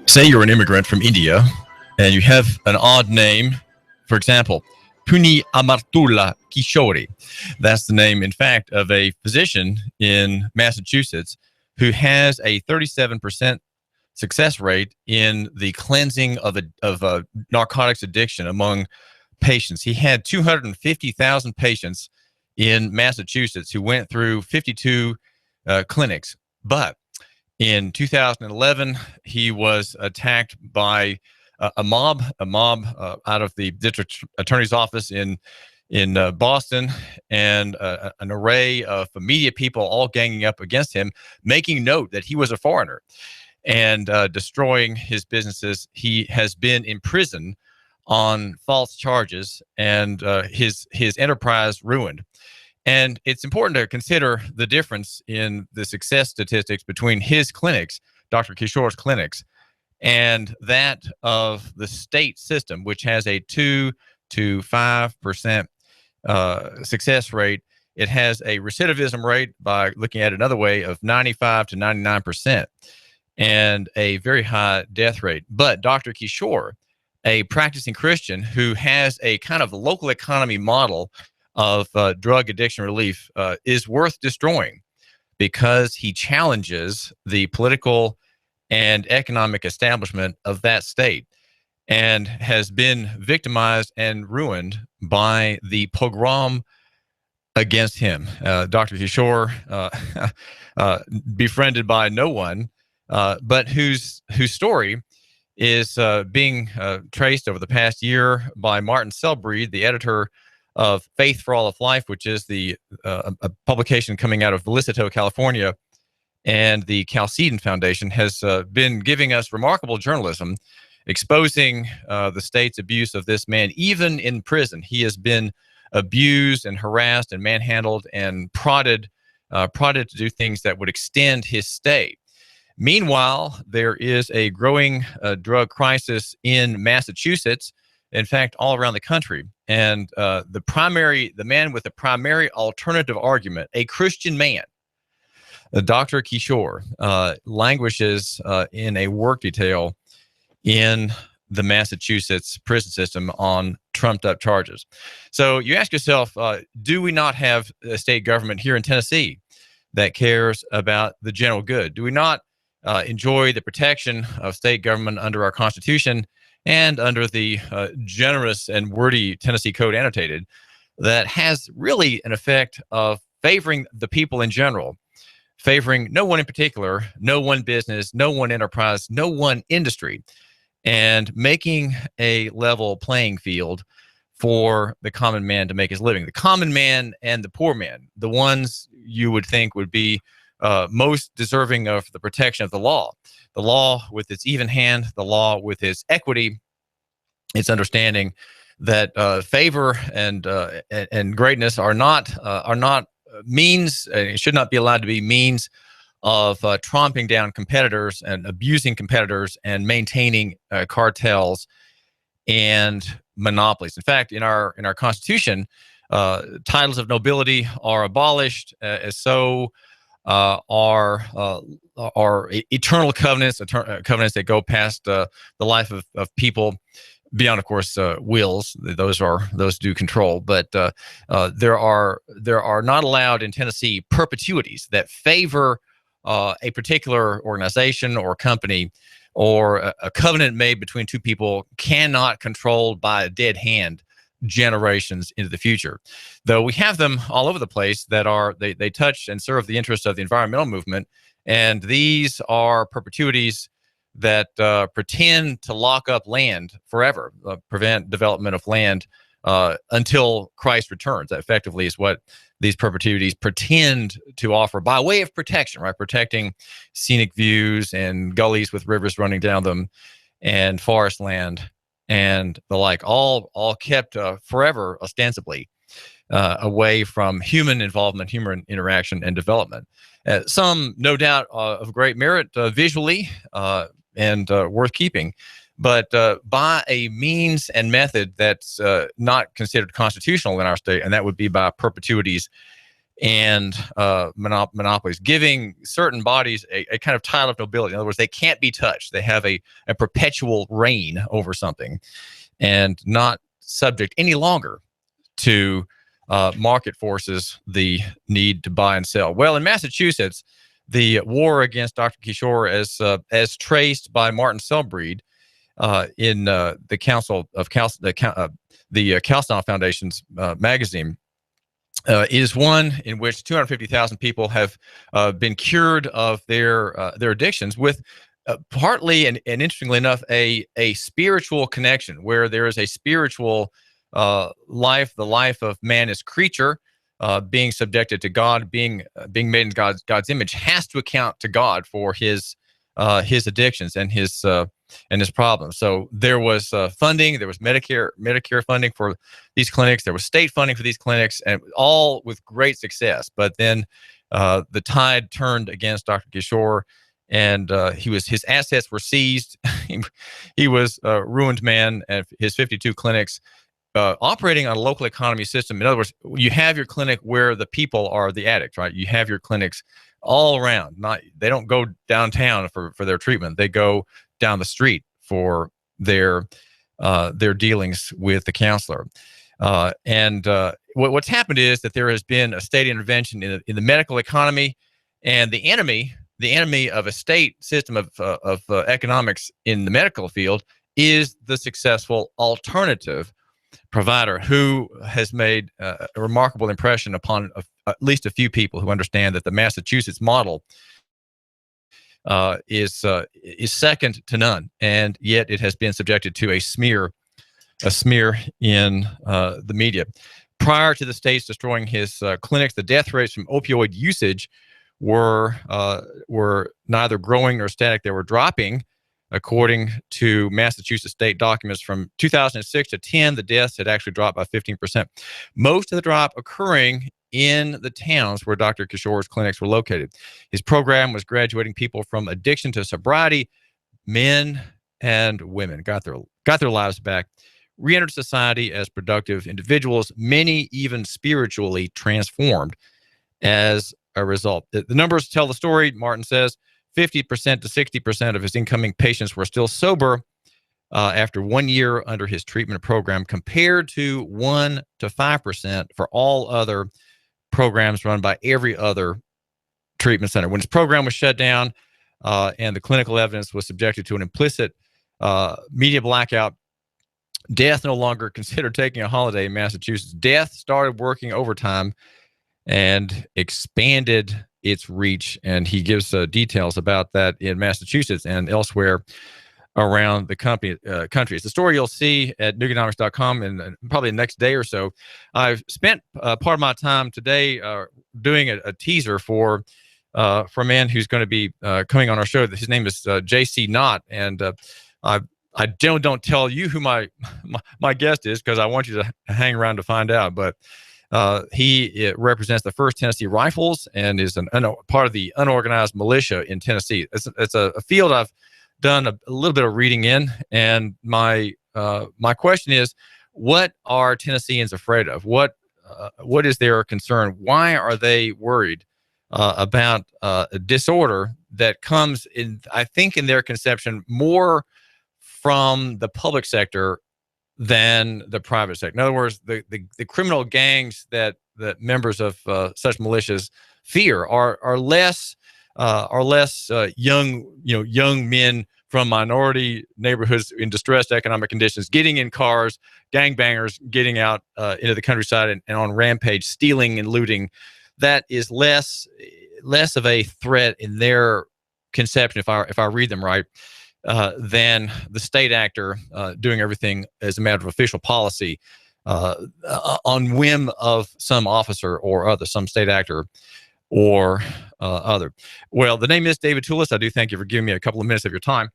Say you're an immigrant from India and you have an odd name. For example, Punyamurtula Kishore. That's the name, in fact, of a physician in Massachusetts who has a 37% success rate in the cleansing of narcotics addiction among patients. He had 250,000 patients in Massachusetts who went through 52 clinics. But in 2011, he was attacked by a mob out of the district attorney's office in Boston, and an array of media people all ganging up against him, making note that he was a foreigner and destroying his businesses. He has been in prison on false charges, and his enterprise ruined. And it's important to consider the difference in the success statistics between his clinics, Dr. Kishore's clinics, and that of the state system, which has a 2 to 5% success rate. It has a recidivism rate, by looking at it another way, of 95 to 99%, and a very high death rate. But Dr. Kishore, a practicing Christian who has a kind of local economy model of drug addiction relief, is worth destroying because he challenges the political and economic establishment of that state and has been victimized and ruined by the pogrom against him. Dr. Kishore, befriended by no one, but whose story is being traced over the past year by Martin Selbreed, the editor of Faith for All of Life, which is a publication coming out of Felicito, California, and the Chalcedon Foundation has been giving us remarkable journalism, exposing the state's abuse of this man. Even in prison, he has been abused and harassed and manhandled and prodded to do things that would extend his stay. Meanwhile, there is a growing drug crisis in Massachusetts, in fact, all around the country. And the man with the primary alternative argument, a Christian man, Dr. Kishore, languishes in a work detail in the Massachusetts prison system on trumped up charges. So you ask yourself, do we not have a state government here in Tennessee that cares about the general good? Do we not enjoy the protection of state government under our Constitution and under the generous and wordy Tennessee Code Annotated that has really an effect of favoring the people in general, favoring no one in particular, no one business, no one enterprise, no one industry, and making a level playing field for the common man to make his living? The common man and the poor man, the ones you would think would be most deserving of the protection of the law with its even hand, the law with its equity, its understanding that favor and greatness are not means. It should not be allowed to be means of tromping down competitors and abusing competitors and maintaining cartels and monopolies. In fact, in our Constitution, titles of nobility are abolished, as so are eternal covenants, covenants that go past the life of people, beyond, of course, wills. Those do control, but there are not allowed in Tennessee perpetuities that favor a particular organization or company, or a covenant made between two people cannot control by a dead hand generations into the future. Though we have them all over the place that they touch and serve the interests of the environmental movement, and these are perpetuities that pretend to lock up land forever, prevent development of land until Christ returns. That effectively is what these perpetuities pretend to offer by way of protection, right? Protecting scenic views and gullies with rivers running down them and forest land and the like, all kept forever, ostensibly, away from human involvement, human interaction, and development. Some, no doubt, of great merit visually and worth keeping, but by a means and method that's not considered constitutional in our state, and that would be by perpetuities and monopolies, giving certain bodies a kind of title of nobility. In other words, they can't be touched. They have a perpetual reign over something and not subject any longer to market forces, the need to buy and sell. Well, in Massachusetts, the war against Dr. Kishore, as traced by Martin Selbrede in the Council of the Calstone Foundation's magazine, is one in which 250,000 people have been cured of their addictions with partly and interestingly enough a spiritual connection, where there is a spiritual life. The life of man as creature, being subjected to God, being made in God's image, has to account to God for his addictions and his problems. So there was funding. There was Medicare funding for these clinics. There was state funding for these clinics, and all with great success. But then the tide turned against Dr. Kishore, and his assets were seized. He was a ruined man, and his 52 clinics operating on a local economy system. In other words, you have your clinic where the people are the addicts, right? You have your clinics all around. They don't go downtown for their treatment. They go down the street for their dealings with the counselor. What's happened is that there has been a state intervention in the medical economy, and the enemy of a state system of economics in the medical field is the successful alternative provider, who has made a remarkable impression upon at least a few people who understand that the Massachusetts model is second to none, and yet it has been subjected to a smear in the media. Prior to the states destroying his clinics, the death rates from opioid usage were neither growing nor static. They were dropping. According to Massachusetts state documents from 2006 to 10, the deaths had actually dropped by 15%. Most of the drop occurring in the towns where Dr. Kishore's clinics were located. His program was graduating people from addiction to sobriety. Men and women got their lives back, re-entered society as productive individuals, many even spiritually transformed as a result. The numbers tell the story. Martin says 50% to 60% of his incoming patients were still sober after 1 year under his treatment program, compared to 1 to 5% for all other programs run by every other treatment center. When his program was shut down and the clinical evidence was subjected to an implicit media blackout, death no longer considered taking a holiday in Massachusetts. Death started working overtime and expanded its reach, and he gives details about that in Massachusetts and elsewhere around the country. It's a story you'll see at Nooganomics.com in probably the next day or so. I've spent part of my time today doing a teaser for a man who's going to be coming on our show. His name is J.C. Knott, and I don't tell you who my guest is, because I want you to hang around to find out. But he represents the 1st Tennessee Rifles and is part of the unorganized militia in Tennessee. It's a field I've done a little bit of reading in, and my question is, what are Tennesseans afraid of? What is their concern? Why are they worried about a disorder that comes in, I think, in their conception, more from the public sector than the private sector? In other words, the criminal gangs that members of such militias fear are less young men from minority neighborhoods in distressed economic conditions getting in cars, gangbangers getting out into the countryside and on rampage, stealing and looting. That is less of a threat in their conception, if I read them right, than the state actor doing everything as a matter of official policy on whim of some officer or other, some state actor or other. Well, the name is David Tulis. I do thank you for giving me a couple of minutes of your time.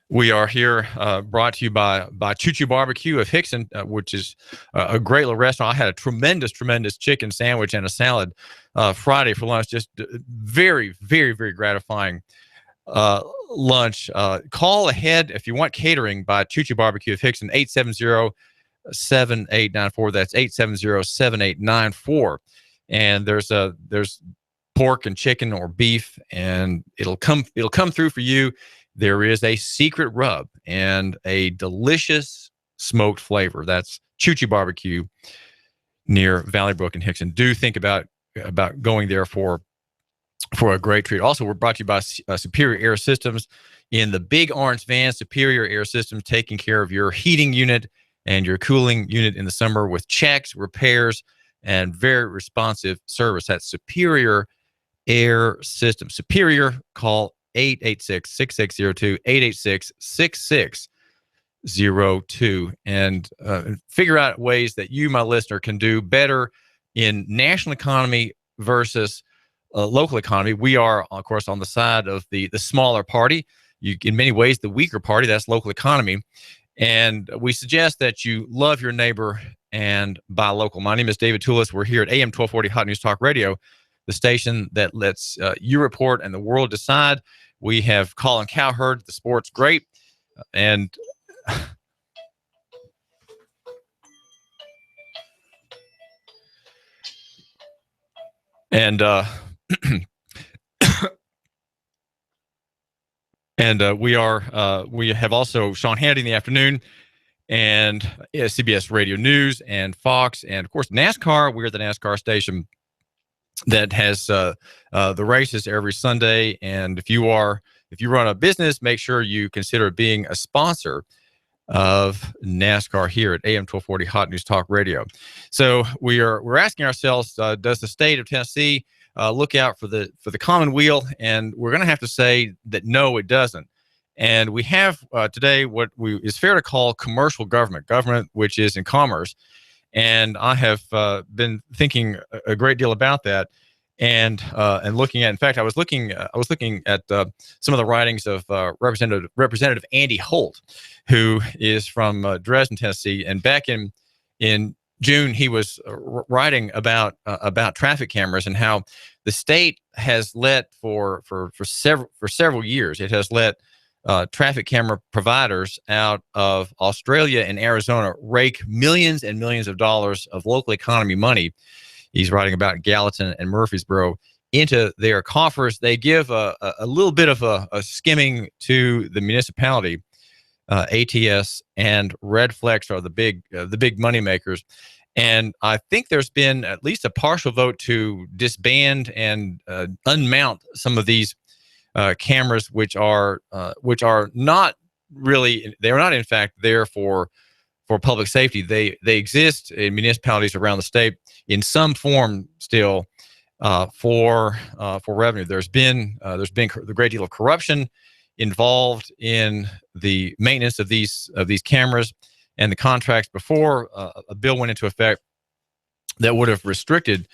We are here brought to you by Choo Choo Barbecue of Hickson, which is a great little restaurant. I had a tremendous chicken sandwich and a salad Friday for lunch. Just very, very, very gratifying lunch. Call ahead if you want catering by Choo Choo Barbecue of Hickson, 870 7894. That's 870-7894. And there's pork and chicken or beef, and it'll come through for you. There is a secret rub and a delicious smoked flavor. That's Choo Choo Barbecue near Valley Brook and Hickson. Do think about going there for a great treat. Also, we're brought to you by Superior Air Systems. In the big orange van, Superior Air Systems, taking care of your heating unit and your cooling unit in the summer with checks, repairs, and very responsive service. That's Superior Air Systems. Superior, call 886-6602, 886-6602, and figure out ways that you, my listener, can do better in national economy versus local economy. We are, of course, on the side of the smaller party. In many ways, the weaker party, that's local economy. And we suggest that you love your neighbor and buy local. My name is David Tulis. We're here at AM 1240 Hot News Talk Radio, the station that lets you report and the world decide. We have Colin Cowherd, the sports great, and we have also Sean Hannity in the afternoon, and CBS Radio News and Fox, and of course NASCAR. We're the NASCAR station that has the races every Sunday. And if you run a business, make sure you consider being a sponsor of NASCAR here at AM 1240 Hot News Talk Radio. So we're asking ourselves, does the state of Tennessee look out for the common weal? And we're going to have to say that no, it doesn't. And we have today what is fair to call commercial government, which is in commerce. And I have been thinking a great deal about that, and looking at. In fact, I was looking at some of the writings of Representative Andy Holt, who is from Dresden, Tennessee. And back in June, he was writing about traffic cameras and how the state has let for several years. It has let traffic camera providers out of Australia and Arizona rake millions and millions of dollars of local economy money. He's writing about Gallatin and Murfreesboro into their coffers. They give a little bit of a skimming to the municipality. ATS and Red Flex are the big money makers. And I think there's been at least a partial vote to disband and unmount some of these cameras, which are not really, they are not in fact there for public safety. They exist in municipalities around the state in some form still for revenue. There's been a great deal of corruption involved in the maintenance of these cameras and the contracts before a bill went into effect that would have restricted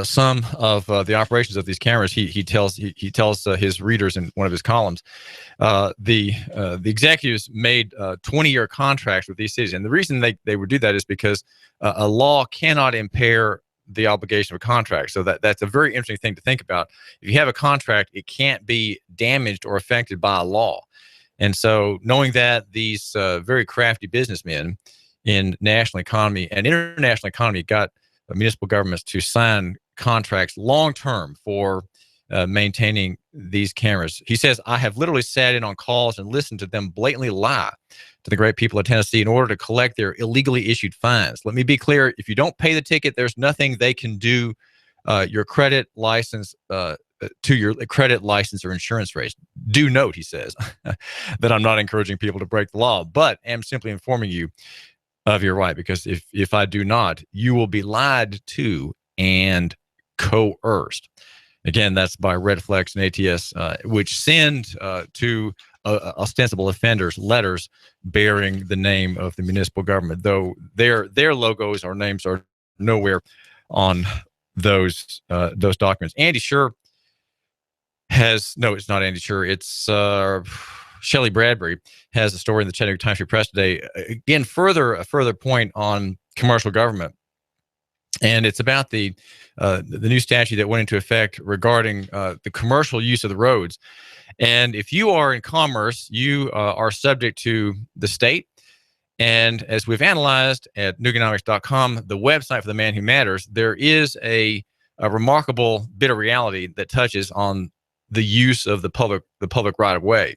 some of the operations of these cameras. He tells his readers in one of his columns, the executives made 20-year contracts with these cities, and the reason they would do that is because a law cannot impair the obligation of a contract. So that's a very interesting thing to think about. If you have a contract, it can't be damaged or affected by a law. And so knowing that these very crafty businessmen in national economy and international economy got municipal governments to sign contracts long-term for maintaining these cameras. He says, I have literally sat in on calls and listened to them blatantly lie to the great people of Tennessee in order to collect their illegally issued fines. Let me be clear. If you don't pay the ticket, there's nothing they can do your credit license to your credit license or insurance rates. Do note, he says, that I'm not encouraging people to break the law, but am simply informing you of your right, because if I do not, you will be lied to and coerced. Again, that's by Red Flex and ATS, which send to ostensible offenders letters bearing the name of the municipal government, though their logos or names are nowhere on those documents. Andy Scher it's not Andy Scher. It's Shelley Bradbury has a story in the Chattanooga Times Free Press today. Again, a further point on commercial government, and it's about the new statute that went into effect regarding the commercial use of the roads. And if you are in commerce, you are subject to the state, And as we've analyzed at Nooganomics.com, the website for the man who matters, there is a remarkable bit of reality that touches on the use of the public right of way.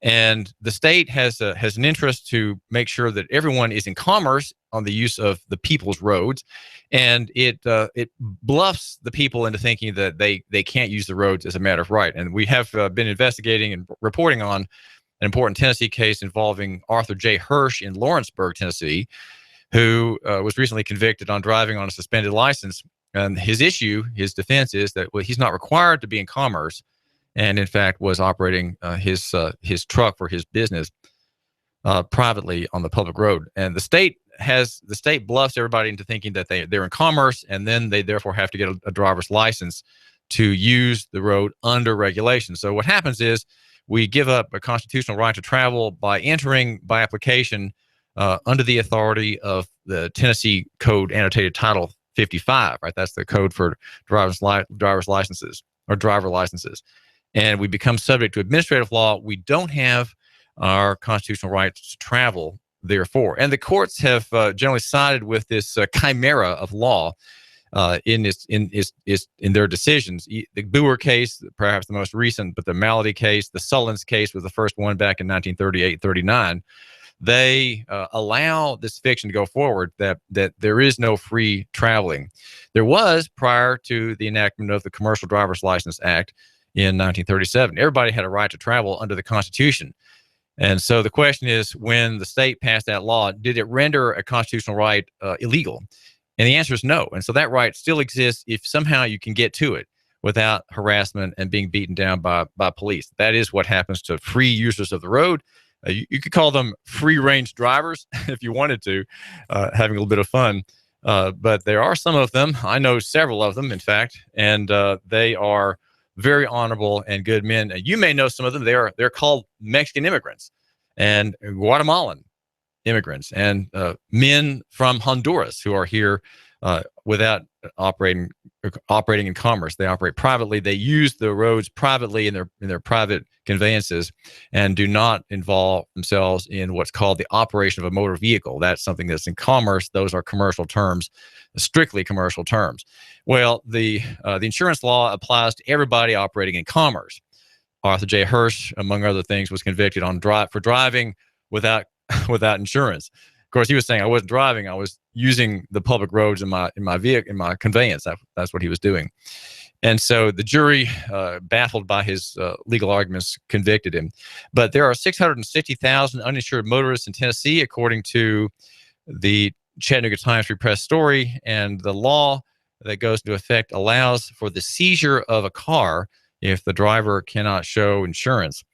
And the state has an interest to make sure that everyone is in commerce on the use of the people's roads, and it bluffs the people into thinking that they can't use the roads as a matter of right. And we have been investigating and reporting on an important Tennessee case involving Arthur J. Hirsch in Lawrenceburg, Tennessee, who was recently convicted on driving on a suspended license. And his defense is that he's not required to be in commerce, and in fact was operating his truck for his business privately on the public road. And the state bluffs everybody into thinking that they're in commerce, and then they therefore have to get a driver's license to use the road under regulation. So what happens is we give up a constitutional right to travel by entering by application under the authority of the Tennessee Code annotated Title 55. Right, that's the code for driver's licenses or driver licenses. And we become subject to administrative law. We don't have our constitutional rights to travel, therefore. And the courts have generally sided with this chimera of law in their decisions. The Boer case, perhaps the most recent, but the Malady case, the Sullins case was the first one back in 1938-39. They allow this fiction to go forward that there is no free traveling. There was prior to the enactment of the Commercial Driver's License Act in 1937. Everybody had a right to travel under the Constitution. And so the question is, when the state passed that law, did it render a constitutional right illegal? And the answer is no. And so that right still exists if somehow you can get to it without harassment and being beaten down by police. That is what happens to free users of the road. You could call them free-range drivers if you wanted to, having a little bit of fun. But there are some of them. I know several of them, in fact, and they are very honorable and good men. You may know some of them. They're called Mexican immigrants and Guatemalan immigrants and men from Honduras who are here without operating in commerce. They operate privately. They use the roads privately in their private conveyances and do not involve themselves in what's called the operation of a motor vehicle. That's something that's in commerce. Those are commercial terms, strictly commercial terms. Well, the insurance law applies to everybody operating in commerce. Arthur J. Hirsch, among other things, was convicted for driving without insurance. Of course, he was saying I wasn't driving; I was using the public roads in my vehicle, in my conveyance. That's what he was doing. And so the jury, baffled by his legal arguments, convicted him. But there are 660,000 uninsured motorists in Tennessee, according to the Chattanooga Times Free Press story. And the law that goes into effect allows for the seizure of a car if the driver cannot show insurance.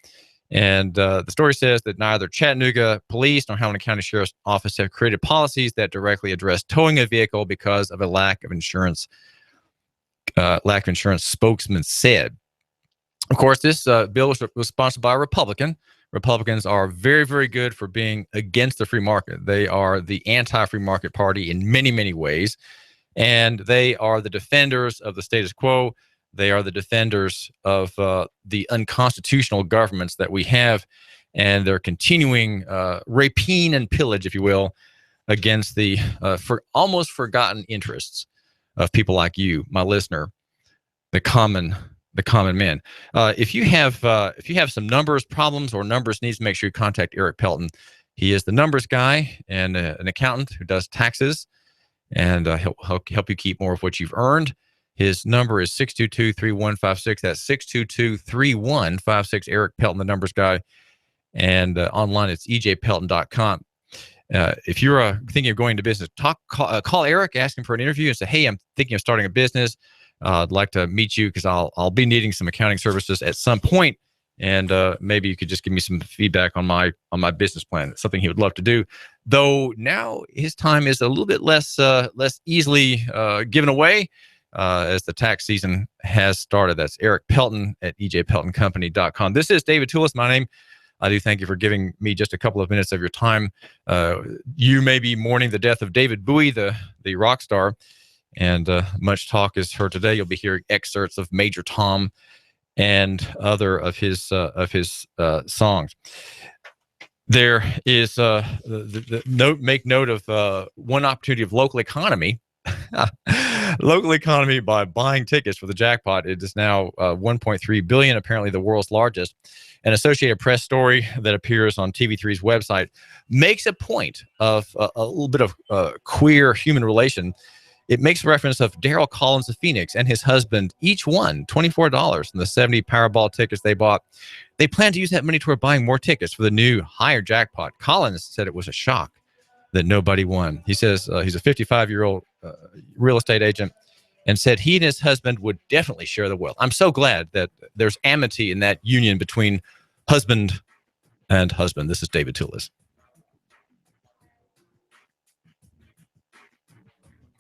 And the story says that neither Chattanooga Police nor Hamilton County Sheriff's Office have created policies that directly address towing a vehicle because of a lack of insurance. Spokesman said. Of course, this bill was sponsored by a Republican. Republicans are very, very good for being against the free market. They are the anti-free market party in many, many ways. And they are the defenders of the status quo. They are the defenders of the unconstitutional governments that we have. And they're continuing rapine and pillage, if you will, against the almost forgotten interests of people like you, my listener, the common man. If you have some numbers problems or numbers needs, make sure you contact Eric Pelton. He is the numbers guy and an accountant who does taxes, and he'll help you keep more of what you've earned. His number is 622-3156. That's 622-3156. Eric Pelton, the numbers guy, and online it's ejpelton.com. If you're thinking of going into business, call Eric, ask him for an interview, and say, "Hey, I'm thinking of starting a business. I'd like to meet you because I'll be needing some accounting services at some point, and maybe you could just give me some feedback on my business plan." It's something he would love to do. Though now his time is a little bit less easily given away as the tax season has started. That's Eric Pelton at ejpeltoncompany.com. This is David Tulis. My name. I do thank you for giving me just a couple of minutes of your time. You may be mourning the death of David Bowie, the rock star, and much talk is heard today. You'll be hearing excerpts of Major Tom and other of his songs. There is make note of one opportunity of local economy. Local economy by buying tickets for the jackpot. It is now 1.3 billion, apparently the world's largest. An Associated Press story that appears on TV3's website makes a point of a little bit of queer human relation. It makes reference of Daryl Collins of Phoenix and his husband, each won $24 from the 70 Powerball tickets they bought. They plan to use that money toward buying more tickets for the new higher jackpot. Collins said it was a shock that nobody won. He says he's a 55-year-old real estate agent and said he and his husband would definitely share the wealth. I'm so glad that there's amity in that union between husband and husband. This is David Tulis.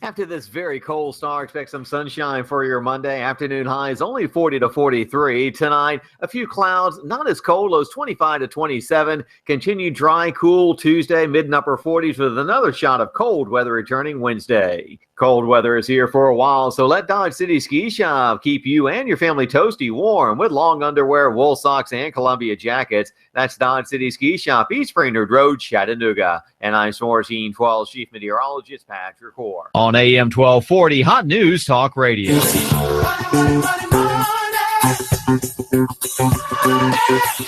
After this very cold start, expect some sunshine for your Monday. Afternoon highs only 40 to 43. Tonight, a few clouds, not as cold, lows 25 to 27. Continued dry, cool Tuesday, mid and upper 40s with another shot of cold weather returning Wednesday. Cold weather is here for a while, so let Dodge City Ski Shop keep you and your family toasty warm with long underwear, wool socks, and Columbia jackets. That's Dodge City Ski Shop, East Brainerd Road, Chattanooga. And I'm 1412 Chief Meteorologist Patrick Hoare. On AM 1240, Hot News Talk Radio.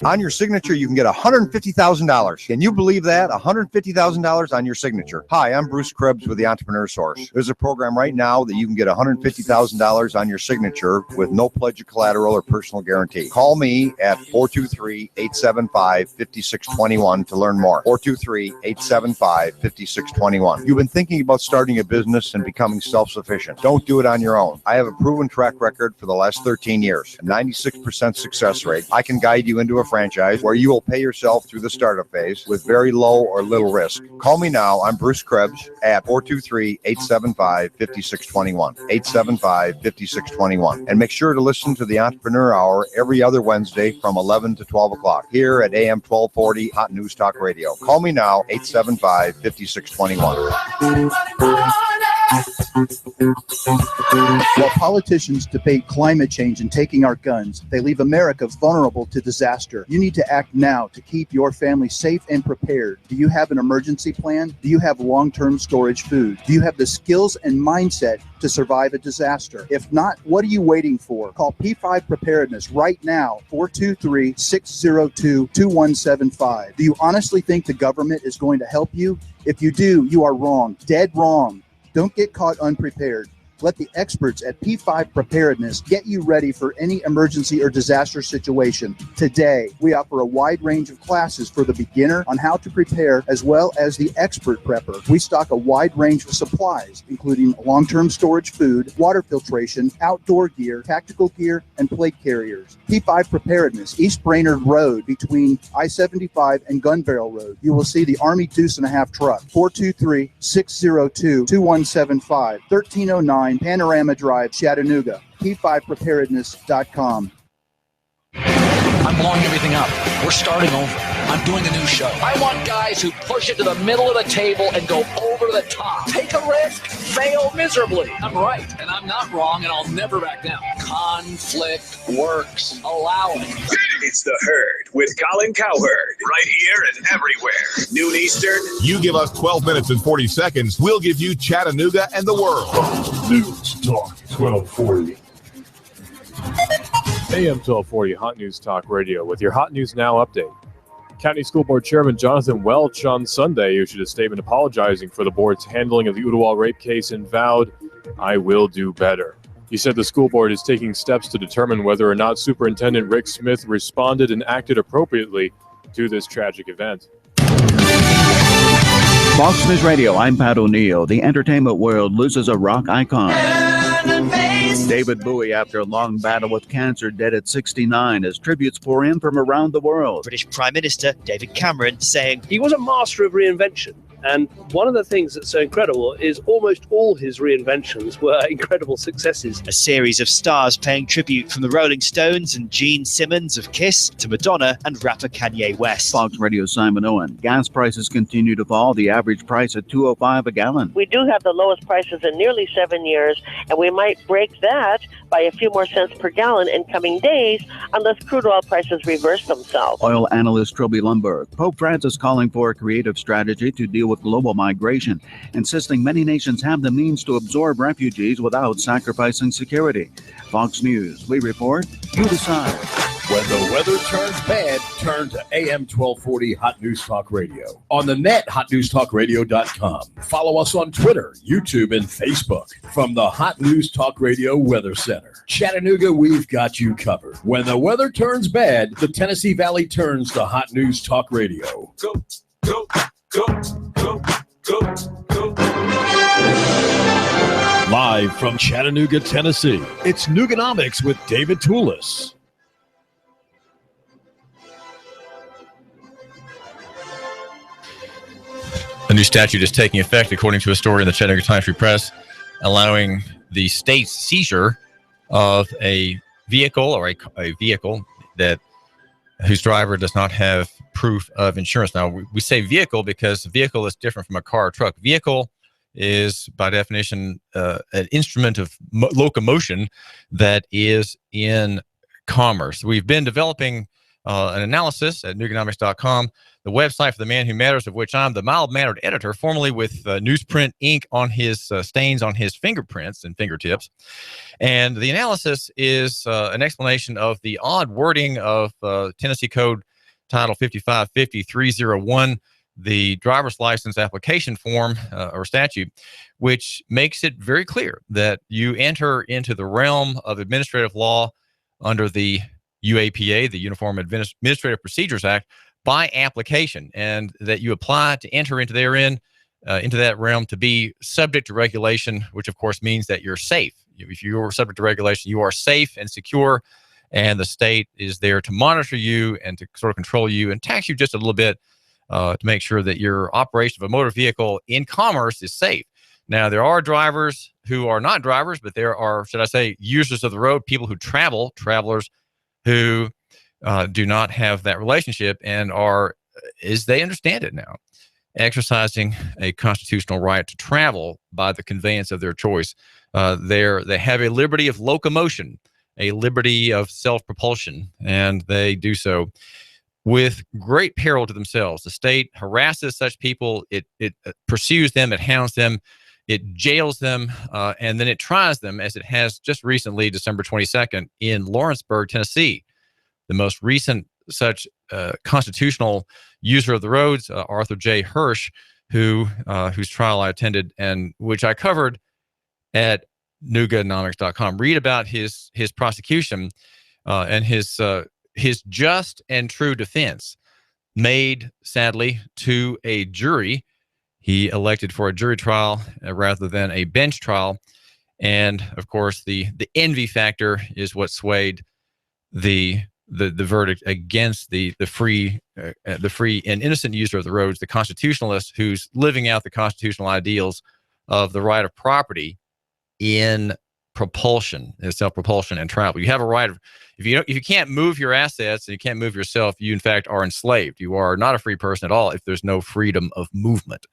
On your signature, you can get $150,000. Can you believe that? $150,000 on your signature. Hi, I'm Bruce Krebs with the Entrepreneur Source. There's a program right now that you can get $150,000 on your signature with no pledge of collateral or personal guarantee. Call me at 423-875-5621 to learn more. 423-875-5621. You've been thinking about starting a business and becoming self-sufficient. Don't do it on your own. I have a proven track record for the last 13 years, a 96% success rate. I can guide you into a franchise where you will pay yourself through the startup phase with very low or little risk. Call me now. I'm Bruce Krebs at 423-875-5621. 875-5621. And make sure to listen to the Entrepreneur Hour every other Wednesday from 11 to 12 o'clock here at AM 1240 Hot News Talk Radio. Call me now, 875-5621. While politicians debate climate change and taking our guns, they leave America vulnerable to disaster. You need to act now to keep your family safe and prepared. Do you have an emergency plan? Do you have long-term storage food? Do you have the skills and mindset to survive a disaster? If not, what are you waiting for? Call P5 Preparedness right now, 423-602-2175. Do you honestly think the government is going to help you? If you do, you are wrong, dead wrong. Don't get caught unprepared. Let the experts at P5 Preparedness get you ready for any emergency or disaster situation. Today, we offer a wide range of classes for the beginner on how to prepare, as well as the expert prepper. We stock a wide range of supplies, including long-term storage food, water filtration, outdoor gear, tactical gear, and plate carriers. P5 Preparedness, East Brainerd Road, between I-75 and Gun Barrel Road. You will see the Army Deuce and a Half truck, 423-602-2175, 1309 Panorama Drive, Chattanooga. P5preparedness.com. I'm blowing everything up. We're starting over. I'm doing a new show. I want guys who push it to the middle of the table and go over the top. Take a risk, fail miserably. I'm right, and I'm not wrong, and I'll never back down. Conflict works. Allow it. It's The Herd with Colin Cowherd. Right here and everywhere. Noon Eastern. You give us 12 minutes and 40 seconds, we'll give you Chattanooga and the world. News Talk 1240. AM 1240 Hot News Talk Radio with your Hot News Now update. County School Board Chairman Jonathan Welch on Sunday issued a statement apologizing for the board's handling of the Ooltewah rape case and vowed, "I will do better." He said the school board is taking steps to determine whether or not Superintendent Rick Smith responded and acted appropriately to this tragic event. Fox News Radio, I'm Pat O'Neill. The entertainment world loses a rock icon. David Bowie, after a long battle with cancer, dead at 69, as tributes pour in from around the world. British Prime Minister David Cameron saying he was a master of reinvention. And one of the things that's so incredible is almost all his reinventions were incredible successes. A series of stars paying tribute from the Rolling Stones and Gene Simmons of Kiss to Madonna and rapper Kanye West. Fox Radio Simon Owen. Gas prices continue to fall. The average price at $2.05 a gallon. We do have the lowest prices in nearly 7 years, and we might break that by a few more cents per gallon in coming days unless crude oil prices reverse themselves. Oil analyst Trilby Lumberg. Pope Francis calling for a creative strategy to deal with global migration, insisting many nations have the means to absorb refugees without sacrificing security. Fox News, we report, you decide. When the weather turns bad, turn to AM 1240 Hot News Talk Radio. On the net, hotnewstalkradio.com. Follow us on Twitter, YouTube, and Facebook. From the Hot News Talk Radio Weather Center. Chattanooga, we've got you covered. When the weather turns bad, the Tennessee Valley turns to Hot News Talk Radio. Go, go, go, go, go, go. Live from Chattanooga, Tennessee, it's Nooganomics with David Tulis. A new statute is taking effect, according to a story in the Chattanooga Times-Free Press, allowing the state's seizure of a vehicle or a vehicle whose driver does not have proof of insurance. Now, we say vehicle because vehicle is different from a car or truck. Vehicle is, by definition, an instrument of locomotion that is in commerce. We've been developing an analysis at Nooganomics.com, the website for the man who matters, of which I'm the mild-mannered editor, formerly with newsprint ink on his stains on his fingerprints and fingertips. And the analysis is an explanation of the odd wording of Tennessee Code Title 55-5301, the driver's license application form or statute, which makes it very clear that you enter into the realm of administrative law under the UAPA, the Uniform Administrative Procedures Act, by application, and that you apply to enter into that realm to be subject to regulation, which of course means that you're safe. If you're subject to regulation, you are safe and secure, and the state is there to monitor you and to sort of control you and tax you just a little bit to make sure that your operation of a motor vehicle in commerce is safe. Now, there are drivers who are not drivers, but there are, should I say, users of the road, people who travelers who do not have that relationship and are, as they understand it now, exercising a constitutional right to travel by the conveyance of their choice. They have a liberty of locomotion, a liberty of self-propulsion, and they do so with great peril to themselves. The state harasses such people. It pursues them. It hounds them. It jails them, and then it tries them, as it has just recently, December 22nd, in Lawrenceburg, Tennessee. The most recent such constitutional user of the roads, Arthur J. Hirsch, whose trial I attended and which I covered at Nooganomics.com. Read about his prosecution and his just and true defense made, sadly, to a jury. He elected for a jury trial rather than a bench trial. And, of course, the envy factor is what swayed the verdict against the free and innocent user of the roads, the constitutionalist who's living out the constitutional ideals of the right of property in propulsion, in self-propulsion and travel. You have a right of, if you can't move your assets and you can't move yourself, you in fact are enslaved. You are not a free person at all if there's no freedom of movement.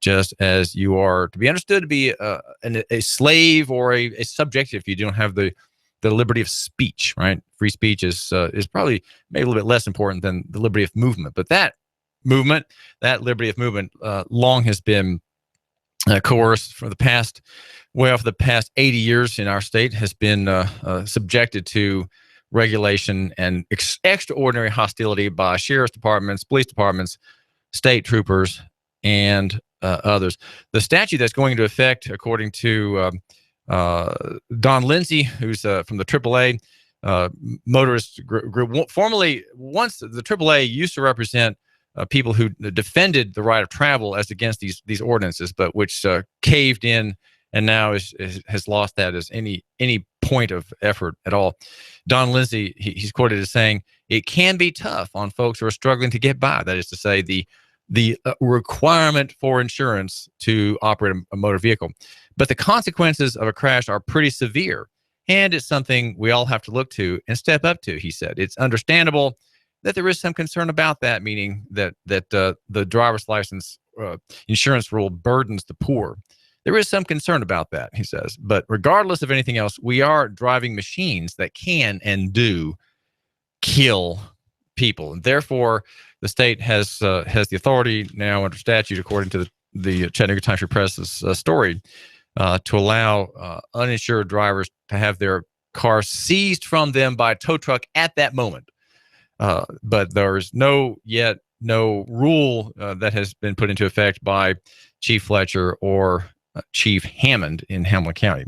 Just as you are to be understood to be a slave or a subject if you don't have the liberty of speech, right? Free speech is probably maybe a little bit less important than the liberty of movement. But that liberty of movement, long has been coerced for the past 80 years in our state, has been subjected to regulation and extraordinary hostility by sheriff's departments, police departments, state troopers, and others. The statute that's going into effect, according to Don Lindsay, who's from the AAA motorist group, formerly, once the AAA used to represent people who defended the right of travel as against these ordinances, but which caved in and now has lost that as any point of effort at all. Don Lindsay, he's quoted as saying, "It can be tough on folks who are struggling to get by." That is to say, the requirement for insurance to operate a motor vehicle. But the consequences of a crash are pretty severe, and it's something we all have to look to and step up to, he said. It's understandable that there is some concern about that, meaning that the driver's license insurance rule burdens the poor. There is some concern about that, he says. But regardless of anything else, we are driving machines that can and do kill people. And therefore, the state has the authority now under statute, according to the Chattanooga Times Free Press's story, to allow uninsured drivers to have their car seized from them by a tow truck at that moment. But there's no rule that has been put into effect by Chief Fletcher or Chief Hammond in Hamilton County.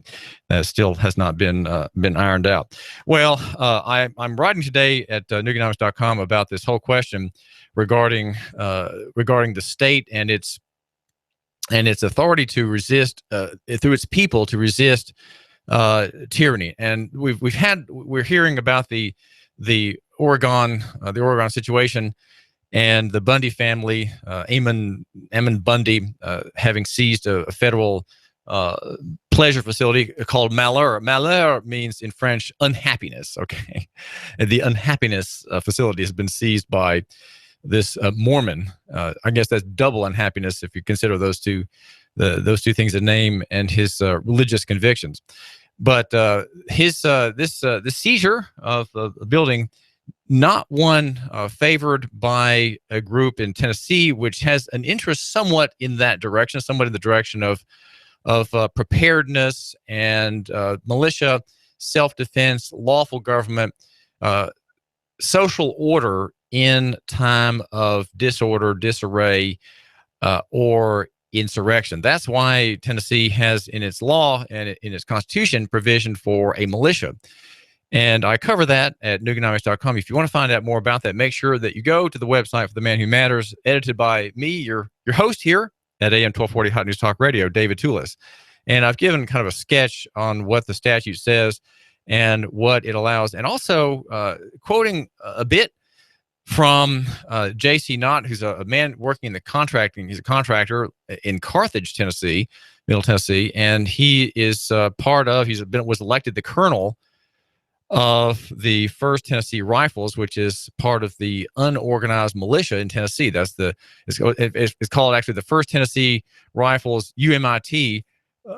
That still has not been ironed out. Well, I'm writing today at Nooganomics.com about this whole question regarding the state and its authority to resist through its people to resist tyranny. And we're hearing about the Oregon situation and the Bundy family, Ammon Bundy, having seized a federal pleasure facility called Malheur. Malheur means in French unhappiness. Okay, and the unhappiness facility has been seized by this Mormon. I guess that's double unhappiness if you consider those two things, a name and his religious convictions. But this seizure of the building, not one favored by a group in Tennessee, which has an interest somewhat in that direction, somewhat in the direction of preparedness and militia, self-defense, lawful government, social order in time of disorder, disarray, or insurrection. That's why Tennessee has in its law and in its constitution provision for a militia. And I cover that at Nooganomics.com. If you want to find out more about that, make sure that you go to the website for The Man Who Matters, edited by me, your host here at AM 1240 Hot News Talk Radio, David Tulis. And I've given kind of a sketch on what the statute says and what it allows, and also quoting a bit from J.C. Knott, who's a man working in the contracting. He's a contractor in Carthage, Tennessee, Middle Tennessee, and he is was elected the colonel of the 1st Tennessee Rifles, which is part of the unorganized militia in Tennessee. It's called actually the 1st Tennessee Rifles, UMIT,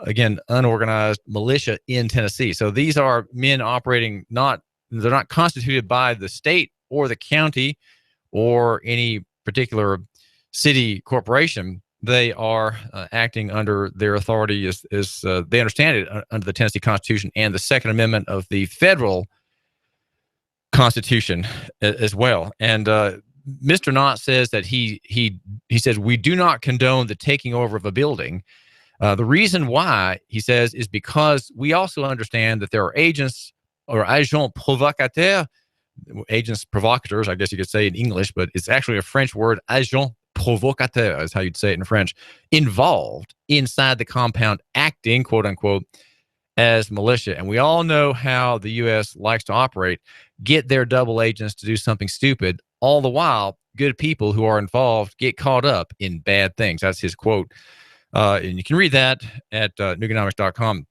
again, unorganized militia in Tennessee. So these are men operating they're not constituted by the state or the county or any particular city corporation. They are acting under their authority as they understand it under the Tennessee Constitution and the Second Amendment of the federal Constitution as well. And Mr. Knott says that he says we do not condone the taking over of a building. The reason why, he says, is because we also understand that there are agents or agents provocateurs, agents provocateurs, I guess you could say in English, but it's actually a French word, agent provocateur is how you'd say it in French, involved inside the compound acting, quote unquote, as militia. And we all know how the U.S. likes to operate, get their double agents to do something stupid, all the while good people who are involved get caught up in bad things. That's his quote. And you can read that at Nooganomics.com.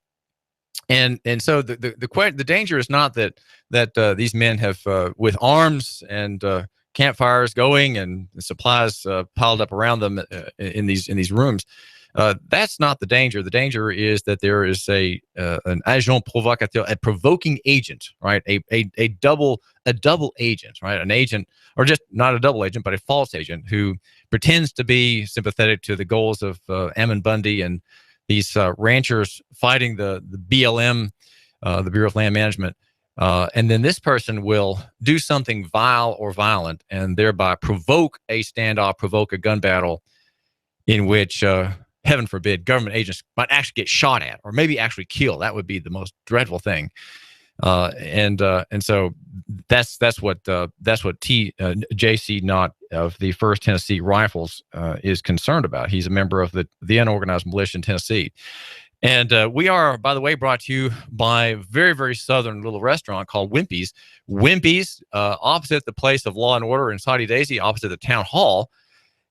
And so the danger is not that these men have with arms and campfires going and supplies piled up around them in these rooms. That's not the danger. The danger is that there is an agent provocateur, a provoking agent, right? A double agent, right? An agent, or just not a double agent, but a false agent who pretends to be sympathetic to the goals of Ammon Bundy and these ranchers fighting the BLM, the Bureau of Land Management. And then this person will do something vile or violent and thereby provoke a standoff, provoke a gun battle in which, heaven forbid, government agents might actually get shot at or maybe actually killed. That would be the most dreadful thing. And so that's what J.C. Knott of the 1st Tennessee Rifles is concerned about. He's a member of the unorganized militia in Tennessee. And we are, by the way, brought to you by a very, very southern little restaurant called Wimpy's. Wimpy's, opposite the place of Law and Order in Saudi Daisy, opposite the town hall.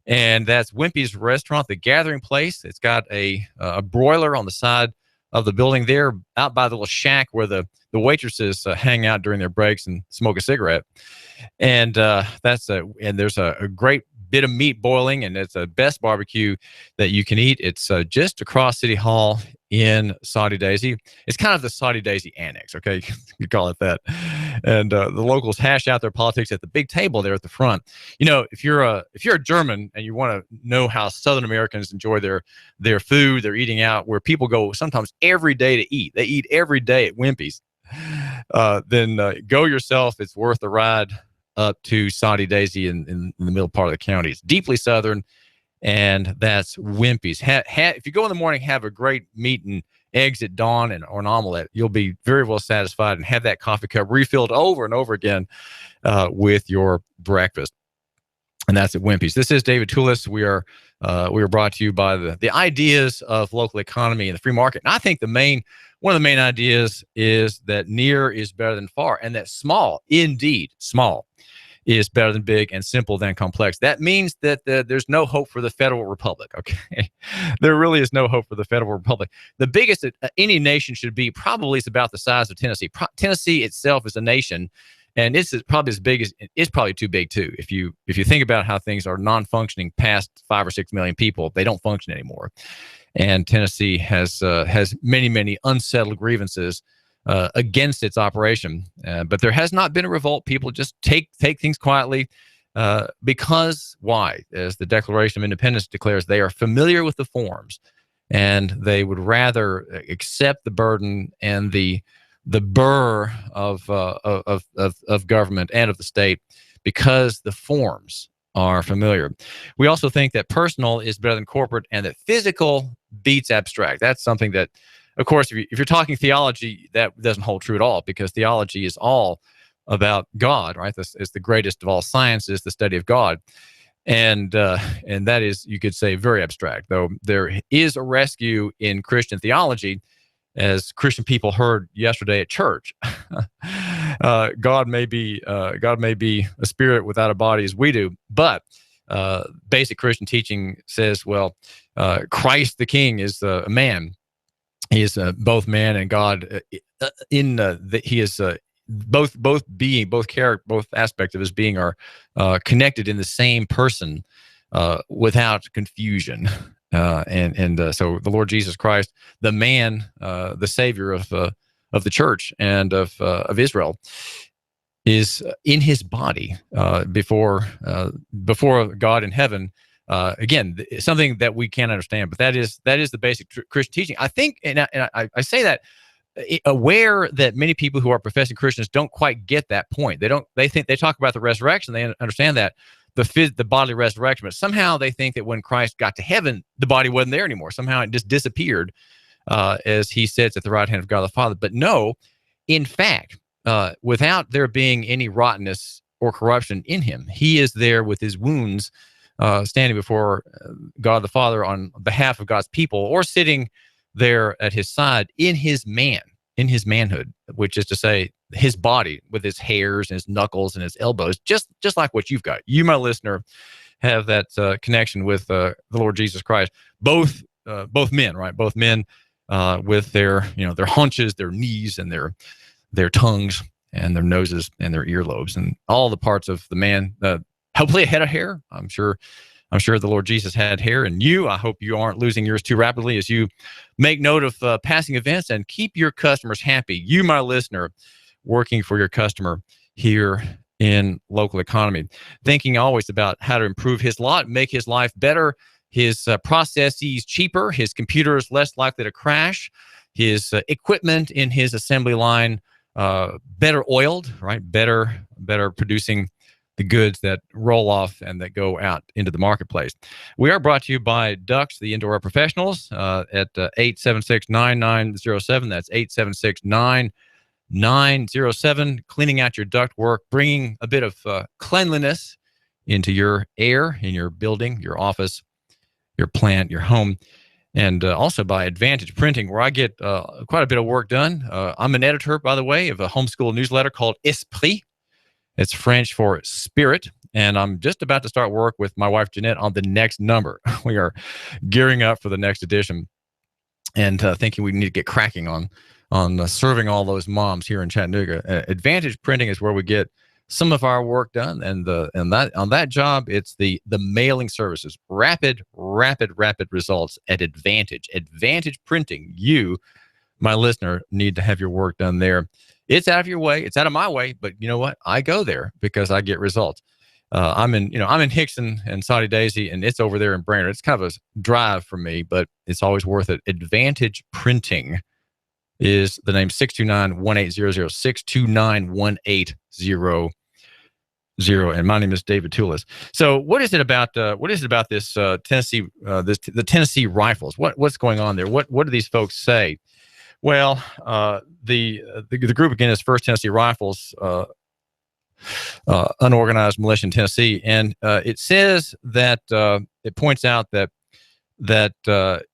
And that's Wimpy's Restaurant, the gathering place. It's got a broiler on the side of the building there, out by the little shack where the waitresses hang out during their breaks and smoke a cigarette. And there's a great bit of meat boiling, and it's the best barbecue that you can eat. It's just across City Hall in Saudi Daisy. It's kind of the Saudi Daisy annex, okay? You could call it that. And the locals hash out their politics at the big table there at the front. You know, if you're a German and you want to know how Southern Americans enjoy their food, they're eating out, where people go sometimes every day to eat. They eat every day at Wimpy's. Then go yourself. It's worth the ride up to Saudi Daisy in the middle part of the county. It's deeply Southern. And that's Wimpy's. If you go in the morning, have a great meat and eggs at dawn or an omelet. You'll be very well satisfied and have that coffee cup refilled over and over again with your breakfast. And that's at Wimpy's. This is David Tulis. We are brought to you by the ideas of local economy and the free market. And I think one of the main ideas is that near is better than far, and that small, indeed small, is better than big, and simple than complex. That means that there's no hope for the federal republic, okay? There really is no hope for the federal republic. The biggest that any nation should be probably is about the size of Tennessee. Tennessee itself is a nation, and it's probably as big as, it's probably too big too. If you think about how things are non-functioning past 5 or 6 million people, they don't function anymore. And Tennessee has many, many unsettled grievances against its operation, but there has not been a revolt. People just take things quietly because why? As the Declaration of Independence declares, they are familiar with the forms, and they would rather accept the burden and the burr of government and of the state because the forms are familiar. We also think that personal is better than corporate, and that physical beats abstract. That's something that, of course, if you're talking theology, that doesn't hold true at all, because theology is all about God, right? This is the greatest of all sciences, the study of God. And that is, you could say, very abstract, though there is a rescue in Christian theology, as Christian people heard yesterday at church. God may be a spirit without a body as we do, but basic Christian teaching says, well, Christ the King is a man. He is both man and God. He is both being, both character, both aspects of his being are connected in the same person without confusion. So the Lord Jesus Christ, the man, the Savior of the church and of Israel, is in his body before God in heaven. Again, something that we can't understand, but that is the basic Christian teaching. I think, and I say that aware that many people who are professing Christians don't quite get that point. They think they talk about the resurrection. They understand that the bodily resurrection, but somehow they think that when Christ got to heaven, the body wasn't there anymore. Somehow it just disappeared, as he sits at the right hand of God the Father. But no, in fact, without there being any rottenness or corruption in him, he is there with his wounds, standing before God the Father on behalf of God's people, or sitting there at his side in his manhood, which is to say his body with his hairs and his knuckles and his elbows, just like what you've got. You, my listener, have that connection with the Lord Jesus Christ. Both men, right? Both men with their haunches, their knees, and their tongues, and their noses, and their earlobes, and all the parts of the man. Hopefully a head of hair. I'm sure the Lord Jesus had hair, and I hope you aren't losing yours too rapidly as you make note of passing events and keep your customers happy. You, my listener, working for your customer here in local economy, thinking always about how to improve his lot, make his life better, his processes cheaper, his computers less likely to crash, his equipment in his assembly line better oiled, right? Better producing the goods that roll off and that go out into the marketplace. We are brought to you by Ducks, the Indoor Air Professionals, at 876-9907. That's 876-9907. Cleaning out your duct work, bringing a bit of cleanliness into your air, in your building, your office, your plant, your home. And also by Advantage Printing, where I get quite a bit of work done. I'm an editor, by the way, of a homeschool newsletter called Esprit. It's French for spirit, and I'm just about to start work with my wife Jeanette on the next number. We are gearing up for the next edition, and thinking we need to get cracking on serving all those moms here in Chattanooga. Advantage Printing is where we get some of our work done, and on that job, it's the mailing services. Rapid results at Advantage Printing. You, my listener, need to have your work done there. It's out of your way. It's out of my way, but you know what? I go there because I get results. I'm in Hickson and Saudi Daisy, and it's over there in Brainerd. It's kind of a drive for me, but it's always worth it. Advantage Printing is the name. 629-1800, 629-1800. And my name is David Tulis. So what is it about this Tennessee, the Tennessee Rifles? What's going on there? What do these folks say? Well, the group again is First Tennessee Rifles, unorganized militia in Tennessee, and it says that it points out that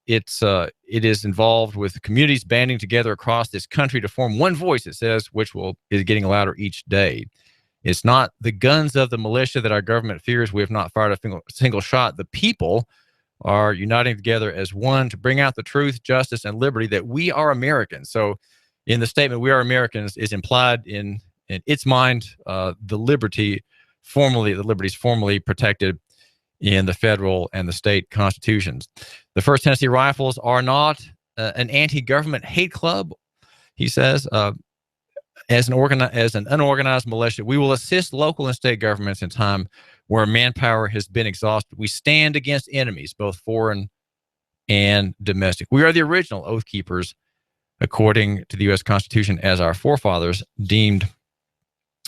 it is involved with communities banding together across this country to form one voice. It says, which is getting louder each day. It's not the guns of the militia that our government fears. We have not fired a single shot. The people are uniting together as one to bring out the truth, justice, and liberty, that we are Americans. So in the statement, we are Americans, is implied in its mind, the liberties formally protected in the federal and the state constitutions. The First Tennessee Rifles are not an anti-government hate club, he says. As an unorganized militia, we will assist local and state governments in time where manpower has been exhausted. We stand against enemies, both foreign and domestic. We are the original oath keepers, according to the U.S. Constitution, as our forefathers deemed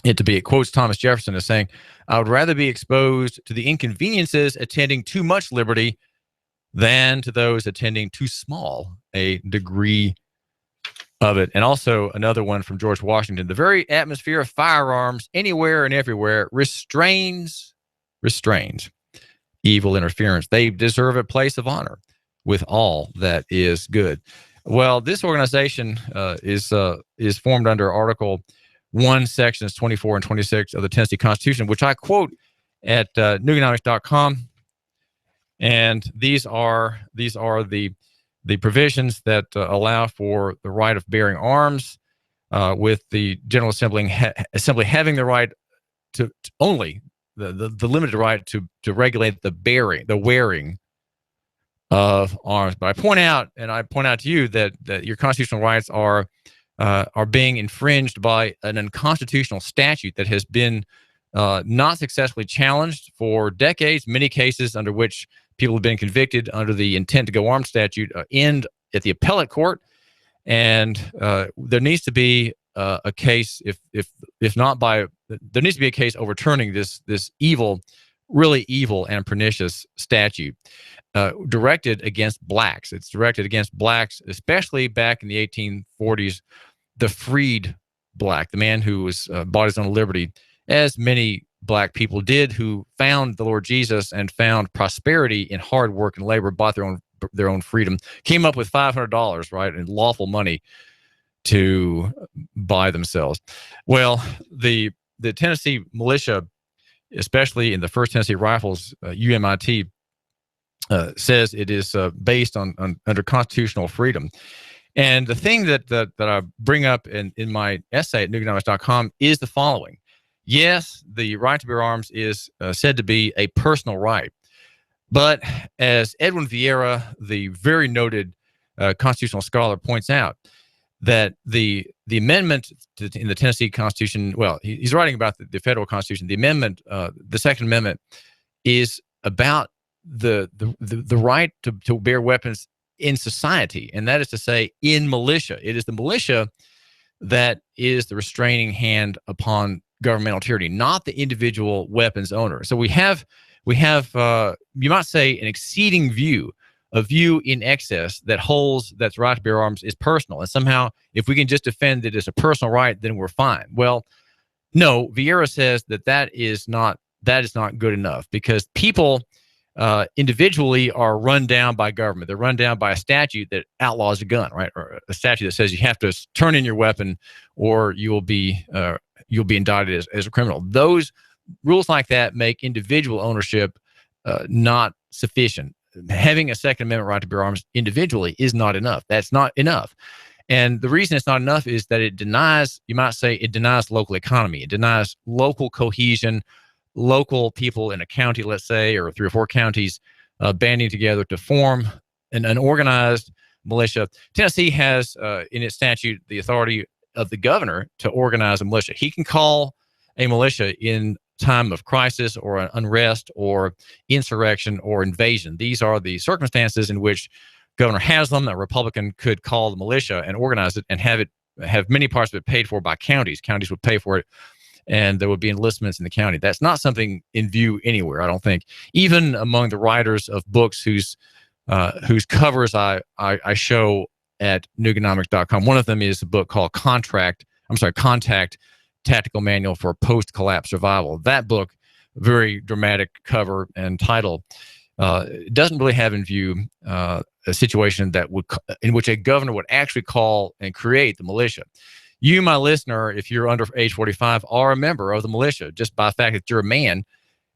it to be. It quotes Thomas Jefferson as saying, "I would rather be exposed to the inconveniences attending too much liberty than to those attending too small a degree of it." And also another one from George Washington: "The very atmosphere of firearms anywhere and everywhere restrains evil interference. They deserve a place of honor with all that is good." Well, this organization is formed under Article 1, Sections 24 and 26 of the Tennessee Constitution, which I quote at Nooganomics.com. And these are the provisions that allow for the right of bearing arms, with the General Assembly having the right to only the limited right to regulate the wearing of arms. But I point out to you that your constitutional rights are being infringed by an unconstitutional statute that has been not successfully challenged for decades. Many cases under which people have been convicted under the intent to go armed statute end at the appellate court, and there needs to be a case, if not by, there needs to be a case overturning this evil, really evil and pernicious statute directed against blacks. It's directed against blacks, especially back in the 1840s. The freed black, the man who was bought his own liberty, as many black people did, who found the Lord Jesus and found prosperity in hard work and labor, bought their own freedom, came up with $500, right, in lawful money to buy themselves. Well, the Tennessee militia, especially in the First Tennessee Rifles, UMIT, says it is based on under constitutional freedom. And the thing that I bring up in my essay at Nooganomics.com is the following. Yes, the right to bear arms is said to be a personal right. But as Edwin Vieira, the very noted constitutional scholar, points out, that the amendment in the Tennessee Constitution, well, he's writing about the federal Constitution. The amendment, the Second Amendment, is about the right to bear weapons in society, and that is to say, in militia. It is the militia that is the restraining hand upon governmental tyranny, not the individual weapons owner. So we have you might say an exceeding view, a view in excess that holds that the right to bear arms is personal, and somehow if we can just defend it as a personal right, then we're fine. Well, no, Vieira says that is not good enough, because people individually are run down by government. They're run down by a statute that outlaws a gun, right? Or a statute that says you have to turn in your weapon or you'll be indicted as a criminal. rules like that make individual ownership not sufficient. Having a Second Amendment right to bear arms individually is not enough. That's not enough. And the reason it's not enough is that it denies, you might say, it denies local economy. It denies local cohesion, local people in a county, let's say, or 3 or 4 counties banding together to form an organized militia. Tennessee has in its statute the authority of the governor to organize a militia. He can call a militia in time of crisis or an unrest or insurrection or invasion. These are the circumstances in which governor has them. A Republican could call the militia and organize it and have many parts of it paid for by counties. Counties would pay for it, and there would be enlistments in the county. That's not something in view anywhere, I don't think. Even among the writers of books whose covers I show at Nooganomics.com. One of them is a book called Contact, Tactical Manual for Post-Collapse Survival. That book, very dramatic cover and title, doesn't really have in view a situation in which a governor would actually call and create the militia. You, my listener, if you're under age 45, are a member of the militia just by the fact that you're a man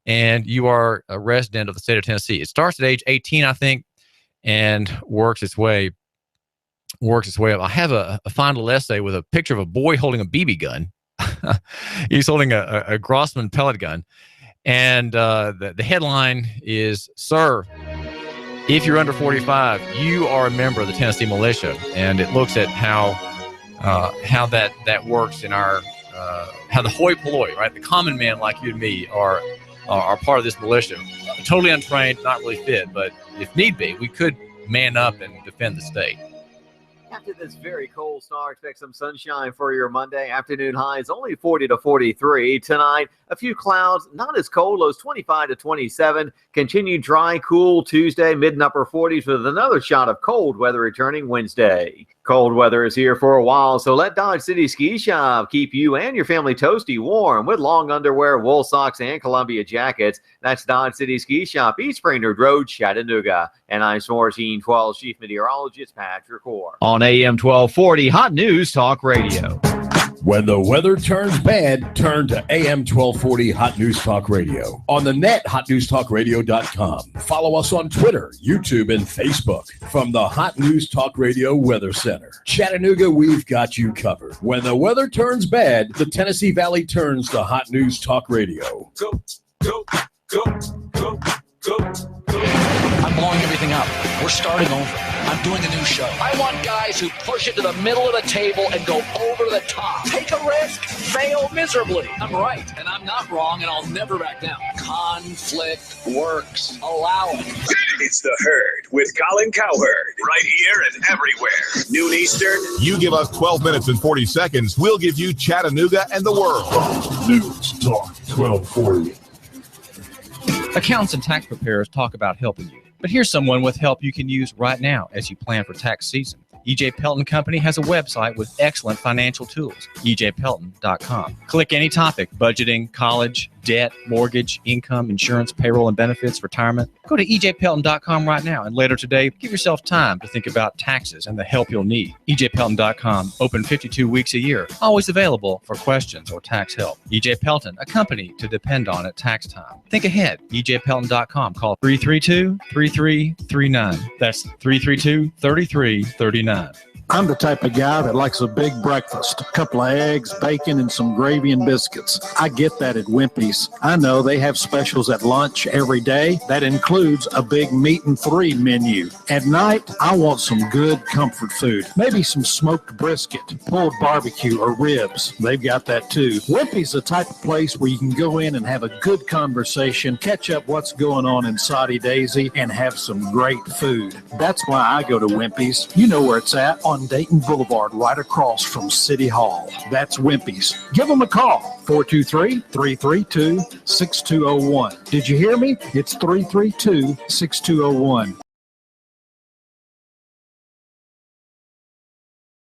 and you are a resident of the state of Tennessee. It starts at age 18, I think, and works its way up. I have a fine little essay with a picture of a boy holding a BB gun. He's holding a Grossman pellet gun. And the headline is, "Sir, if you're under 45, you are a member of the Tennessee militia." And it looks at how that works in our how the hoi polloi, right? The common man like you and me are part of this militia. Totally untrained, not really fit, but if need be, we could man up and defend the state. After this very cold start, expect some sunshine for your Monday. Afternoon highs only 40 to 43. Tonight, a few clouds, not as cold, lows 25 to 27. Continued dry, cool Tuesday, mid and upper 40s with another shot of cold weather returning Wednesday. Cold weather is here for a while, so let Dodge City Ski Shop keep you and your family toasty warm with long underwear, wool socks, and Columbia jackets. That's Dodge City Ski Shop, East Brainerd Road, Chattanooga. And I'm 1412 Chief Meteorologist Patrick Orr. On AM 1240, Hot News Talk Radio. When the weather turns bad, turn to AM 1240 Hot News Talk Radio. On the net, hotnewstalkradio.com. Follow us on Twitter, YouTube, and Facebook. From the Hot News Talk Radio Weather Center. Chattanooga, we've got you covered. When the weather turns bad, the Tennessee Valley turns to Hot News Talk Radio. Go, go, go, go, go, go. I'm blowing everything up. We're starting over. I'm doing a new show. I want guys who push it to the middle of the table and go over the top. Take a risk, fail miserably. I'm right, and I'm not wrong, and I'll never back down. Conflict works. Allow it. It's The Herd with Colin Cowherd. Right here and everywhere. Noon Eastern. You give us 12 minutes and 40 seconds, we'll give you Chattanooga and the world. News Talk 1240. Accountants and tax preparers talk about helping you. But here's someone with help you can use right now as you plan for tax season. EJ Pelton Company has a website with excellent financial tools, ejpelton.com. Click any topic, budgeting, college, debt, mortgage, income, insurance, payroll and benefits, retirement. Go to ejpelton.com right now, and later today, give yourself time to think about taxes and the help you'll need. ejpelton.com, open 52 weeks a year, always available for questions or tax help. EJ Pelton, a company to depend on at tax time. Think ahead, ejpelton.com. Call 332-3339. That's 332-3339. I'm the type of guy that likes a big breakfast, a couple of eggs, bacon, and some gravy and biscuits. I get that at Wimpy's. I know they have specials at lunch every day. That includes a big meat and three menu. At night, I want some good comfort food. Maybe some smoked brisket, pulled barbecue, or ribs. They've got that too. Wimpy's the type of place where you can go in and have a good conversation, catch up what's going on in Saudi Daisy, and have some great food. That's why I go to Wimpy's. You know where it's at, on Dayton Boulevard, right across from City Hall. That's Wimpy's. Give them a call, 423-332-6201. Did you hear me? It's 332-6201.